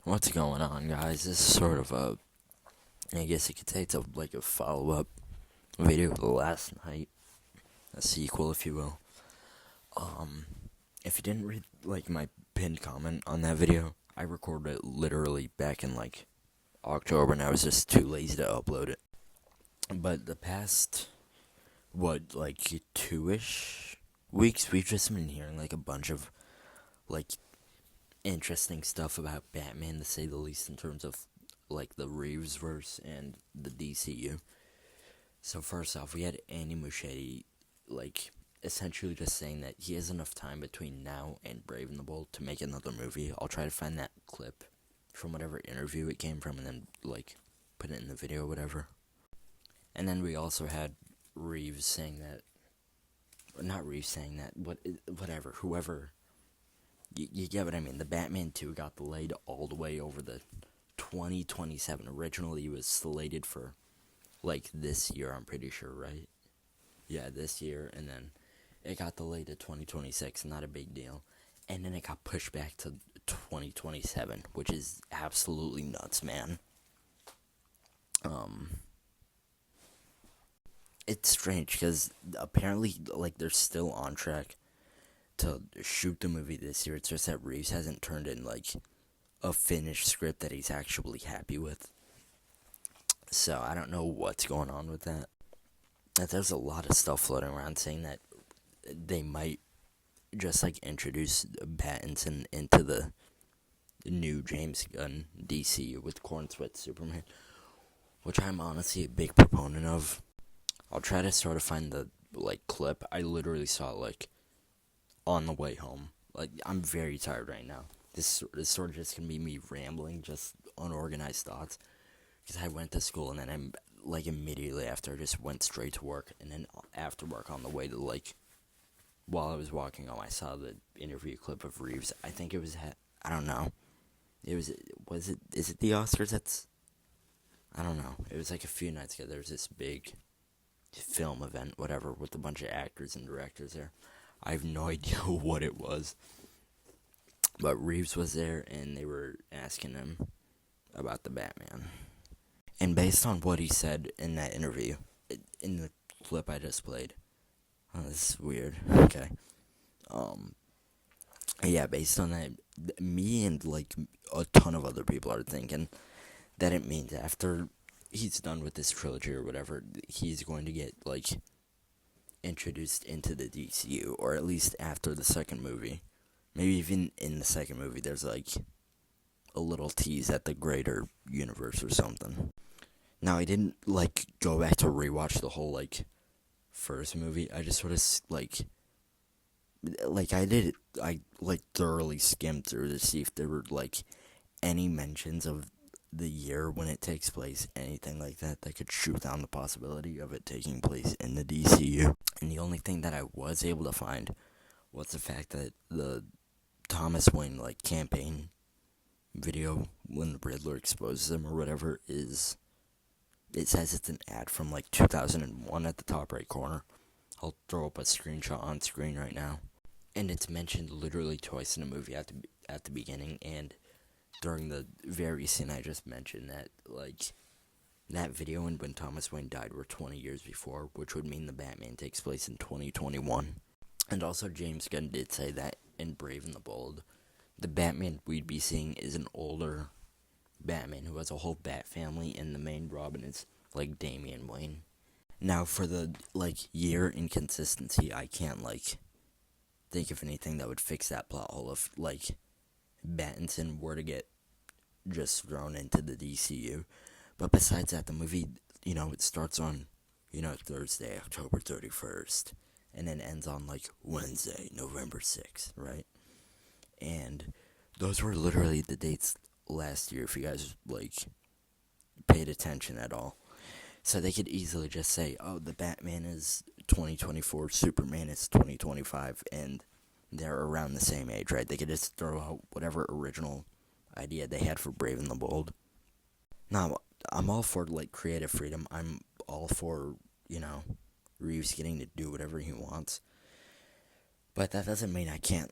What's going on, guys? This is sort of I guess you could say it's a follow-up video of the last night, a sequel, if you will. Um, if you didn't read my pinned comment on that video, I recorded it literally back in October, and I was just too lazy to upload it. But the past two-ish weeks, we've just been hearing a bunch of like interesting stuff about Batman, to say the least, in terms of the Reeves verse and the DCU. So first off, we had Andy Muschietti essentially just saying that he has enough time between now and Brave and the Bold to make another movie. I'll try to find that clip from whatever interview it came from and then put it in the video or whatever. And then we also had Reeves saying that, not Reeves saying that, but whatever, whoever, you get what I mean. The Batman 2 got delayed all the way over the 2027. Originally, it was slated for this year, I'm pretty sure, right? Yeah, this year, and then it got delayed to 2026, not a big deal. And then it got pushed back to 2027, which is absolutely nuts, man. It's strange because apparently, they're still on track to shoot the movie this year. It's just that Reeves hasn't turned in a finished script that he's actually happy with. So I don't know what's going on with that. There's a lot of stuff floating around saying that they might just introduce Pattinson into the new James Gunn DC with Corn Sweat Superman, which I'm honestly a big proponent of. I'll try to sort of find the clip. I literally saw it on the way home. I'm very tired right now. This sort of just gonna be me rambling, just unorganized thoughts. Because I went to school and then I'm immediately after I just went straight to work, and then after work on the way to while I was walking home, I saw the interview clip of Reeves. I think it was I don't know. Is it the Oscars? I don't know. It was a few nights ago. There was this big film event, whatever, with a bunch of actors and directors there. I have no idea what it was. But Reeves was there, and they were asking him about the Batman. And based on what he said in that interview, in the clip I just played, this is weird. Okay. Yeah, based on that, me and a ton of other people are thinking that it means after he's done with this trilogy or whatever, he's going to get introduced into the DCU, or at least after the second movie. Maybe even in the second movie, there's a little tease at the greater universe or something. Now, I didn't go back to rewatch the whole first movie. I just sort of I thoroughly skimmed through to see if there were any mentions of the year when it takes place, anything like that could shoot down the possibility of it taking place in the DCU. And the only thing that I was able to find was the fact that the Thomas Wayne campaign video, when the Riddler exposes him or whatever, it says it's an ad from 2001 at the top right corner. I'll throw up a screenshot on screen right now. And it's mentioned literally twice in the movie, at the beginning and during the very scene I just mentioned, that that video and when Thomas Wayne died were 20 years before, which would mean the Batman takes place in 2021. And also James Gunn did say that in Brave and the Bold, the Batman we'd be seeing is an older Batman who has a whole Bat family, and the main Robin is Damian Wayne. Now, for the year inconsistency, I can't think of anything that would fix that plot hole if Pattinson were to get just thrown into the DCU. But besides that, the movie, it starts on Thursday, October 31st, and then ends on Wednesday, November 6th, right? And those were literally the dates last year, if you guys paid attention at all. So they could easily just say, oh, the Batman is 2024, Superman is 2025, and they're around the same age, right? They could just throw out whatever original idea they had for Brave and the Bold. Now, I'm all for creative freedom. I'm all for Reeves getting to do whatever he wants. But that doesn't mean I can't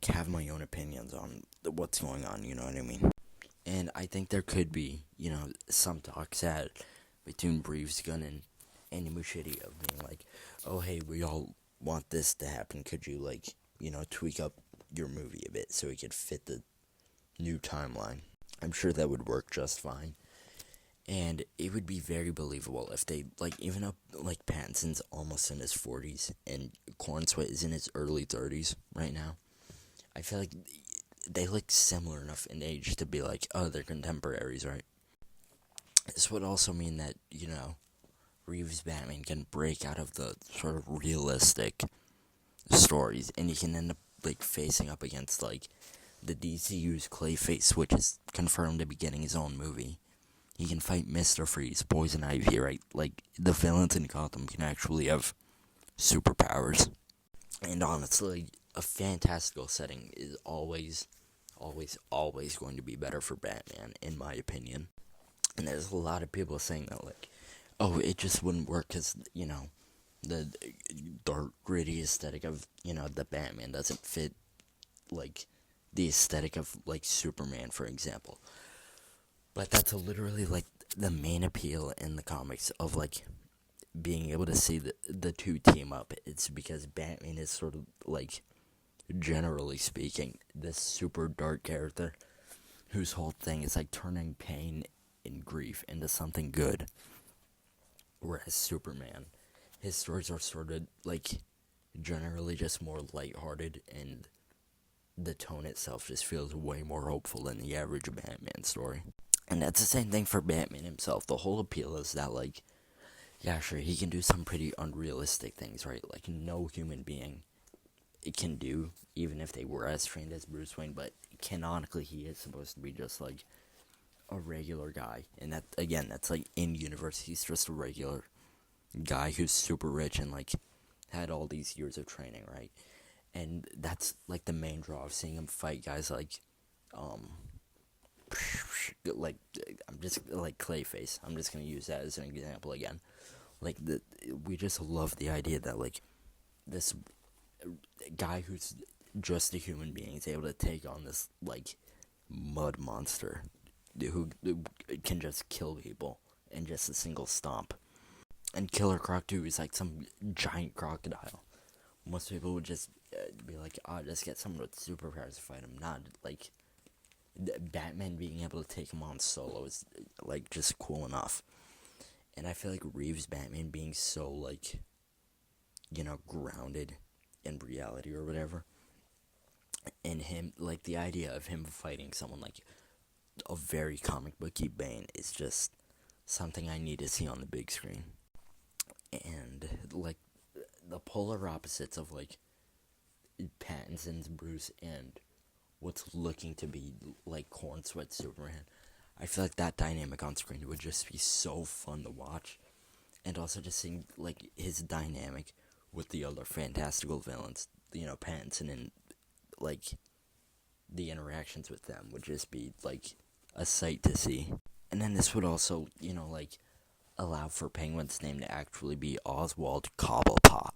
have my own opinions on what's going on, you know what I mean? And I think there could be, some talks had between Reeves, Gunn, and Andy Muschietti of being like, oh, hey, we all want this to happen. Could you, tweak up your movie a bit so it could fit the new timeline? I'm sure that would work just fine. And it would be very believable if they, even up, Pattinson's almost in his 40s and Cornsweet is in his early 30s right now. I feel like they look similar enough in age to be like, oh, they're contemporaries, right? This would also mean that, Reeves' Batman can break out of the sort of realistic stories and he can end up, facing up against, the DCU's Clayface, which is confirmed to be getting his own movie. He can fight Mr. Freeze, Poison Ivy, right? The villains in Gotham can actually have superpowers. And honestly, a fantastical setting is always, always, always going to be better for Batman, in my opinion. And there's a lot of people saying that, oh, it just wouldn't work because, the dark, gritty aesthetic of, the Batman doesn't fit, the aesthetic of, Superman, for example. But that's literally, the main appeal in the comics of, being able to see the two team up. It's because Batman is sort of, generally speaking, this super dark character whose whole thing is, turning pain and grief into something good. Whereas Superman, his stories are sort of, generally just more lighthearted, and the tone itself just feels way more hopeful than the average Batman story. And that's the same thing for Batman himself. The whole appeal is that, yeah, sure, he can do some pretty unrealistic things, right? No human being it can do, even if they were as trained as Bruce Wayne, but canonically he is supposed to be just, a regular guy. And that, again, that's, in universe, he's just a regular guy who's super rich and, had all these years of training, right? And that's, the main draw of seeing him fight guys I'm just, Clayface. I'm just gonna use that as an example again. We just love the idea that, this guy who's just a human being is able to take on this, mud monster who can just kill people in just a single stomp. And Killer Croc 2 is some giant crocodile. Most people would just be like, oh, just get someone with superpowers to fight him. Not, Batman being able to take him on solo is, just cool enough. And I feel like Reeves' Batman being so, grounded in reality or whatever. And him, the idea of him fighting someone like a very comic booky Bane is just something I need to see on the big screen. And, the polar opposites of, Pattinson's Bruce and what's looking to be, Cornsweat Superman. I feel like that dynamic on screen would just be so fun to watch. And also just seeing, his dynamic with the other fantastical villains, Pattinson and, the interactions with them would just be, a sight to see. And then this would also, allow for Penguin's name to actually be Oswald Cobblepot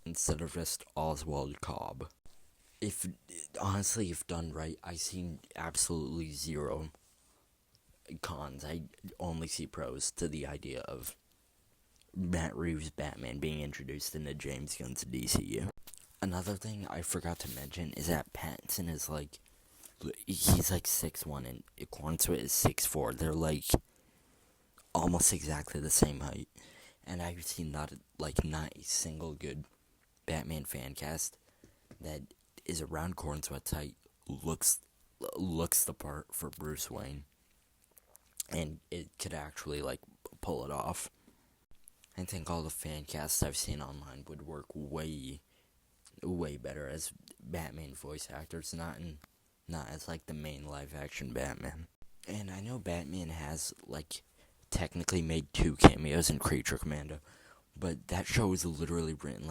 instead of just Oswald Cobb. Honestly, if done right, I see absolutely zero cons. I only see pros to the idea of Matt Reeves' Batman being introduced into James Gunn's DCU. Another thing I forgot to mention is that Pattinson is he's 6'1" and Cornsweet is 6'4". They're almost exactly the same height. And I've seen not a single good Batman fan cast that is around Cornsweet's height looks the part for Bruce Wayne. And it could actually pull it off. I think all the fan casts I've seen online would work way better as Batman voice actors, not as the main live action Batman. And I know Batman has technically made 2 cameos in Creature Commando, but that show was literally written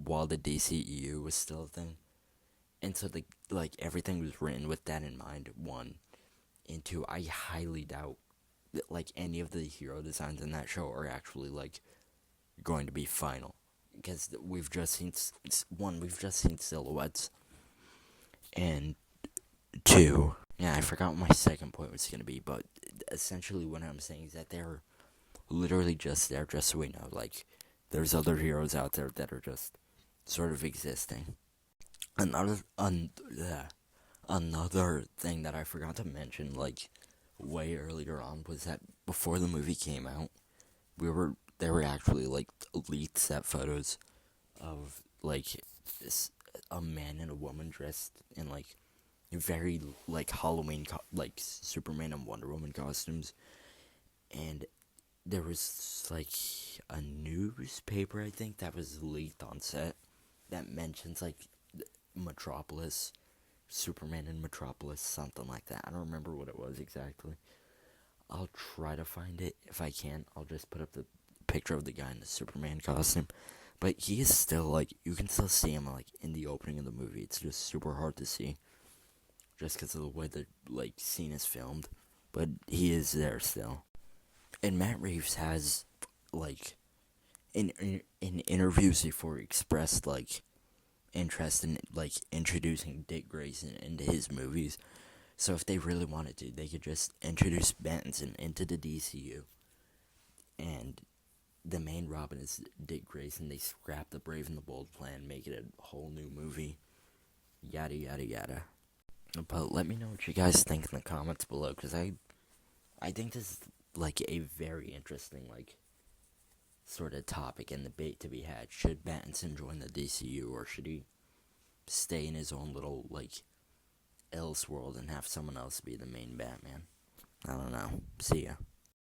while the DCEU was still a thing. And so everything was written with that in mind, 1. And 2, I highly doubt that any of the hero designs in that show are actually going to be final, because we've just seen silhouettes, and 2, Yeah, I forgot what my second point was gonna be, but essentially what I'm saying is that they're literally just there, just so we know. Like, there's other heroes out there that are just sort of existing. Another thing that I forgot to mention, like way earlier on, was that before the movie came out, there were actually like leaked set photos of like this a man and a woman dressed in like very like Halloween like Superman and Wonder Woman costumes, and there was like a newspaper I think that was leaked on set that mentions like Metropolis, Superman in Metropolis, something like that. I don't remember what it was exactly. I'll try to find it. If I can't, I'll just put up the picture of the guy in the Superman costume. But he is still like, you can still see him like in the opening of the movie. It's just super hard to see, just because of the way the like scene is filmed. But he is there still. And Matt Reeves has like in interviews before expressed like interest in like introducing Dick Grayson into his movies. So if they really wanted to, they could just introduce Benson into the DCU, and the main Robin is Dick Grayson. They scrap the Brave and the Bold plan, make it a whole new movie. Yada yada yada. But let me know what you guys think in the comments below, because I think this is like a very interesting like sort of topic and debate to be had. Should Battinson join the DCU, or should he stay in his own little like Elseworld and have someone else be the main Batman? I don't know. See ya.